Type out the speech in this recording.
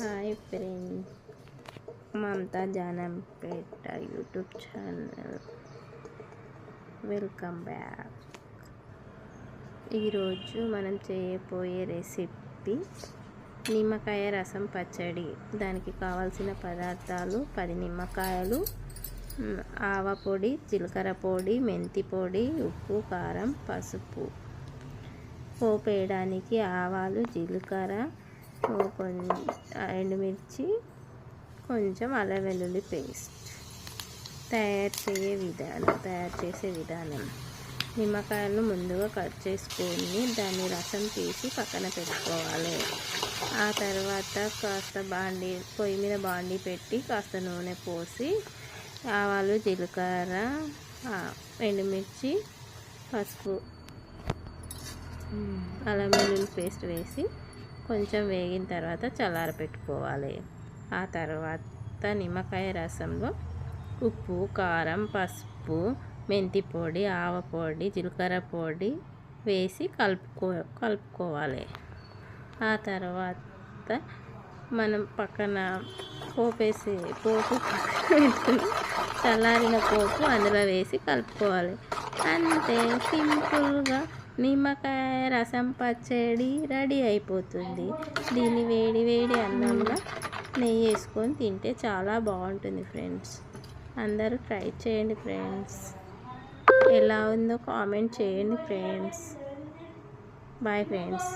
Hi friends, Mamata Janampeta YouTube channel welcome back. ఈరోజు మనం చేయబోయే రెసిపీ నిమ్మకాయ రసం పచ్చడి. దానికి కావాల్సిన పదార్థాలు 10 నిమ్మకాయలు, ఆవ పొడి, జీలకర్ర పొడి, మెంతి పొడి, ఉప్పు, కారం, పసుపు. పోపు వేయడానికి ఆవాలు, జీలకర్ర, ఎండుమిర్చి, కొంచెం అల్లం వెల్లుల్లి పేస్ట్. తయారు చేసే విధానం నిమ్మకాయలను ముందుగా కట్ చేసుకొని దాన్ని రసం తీసి పక్కన పెట్టుకోవాలి. ఆ తర్వాత కాస్త పొయ్యి మీద బాండీ పెట్టి కాస్త నూనె పోసి ఆవాలు, జీలకర్ర, ఎండుమిర్చి, పసుపు, అల్లం వెల్లుల్లి పేస్ట్ వేసి కొంచెం వేగిన తర్వాత చల్లారపెట్టుకోవాలి. ఆ తర్వాత నిమ్మకాయ రసంలో ఉప్పు, కారం, పసుపు, మెంతి పొడి, ఆవ పొడి, జీలకర్ర పొడి వేసి కలుపుకోవాలి. ఆ తర్వాత మనం పక్కన పోపు చల్లారిన పోపు అందులో వేసి కలుపుకోవాలి. అంతే, సింపుల్గా నిమ్మకాయ రసం పచ్చడి రెడీ అయిపోతుంది. దీన్ని వేడి వేడి అన్నంలో నెయ్యి వేసుకొని తింటే చాలా బాగుంటుంది ఫ్రెండ్స్. అందరూ ట్రై చేయండి ఫ్రెండ్స్. ఎలా ఉందో కామెంట్ చేయండి ఫ్రెండ్స్. Bye friends.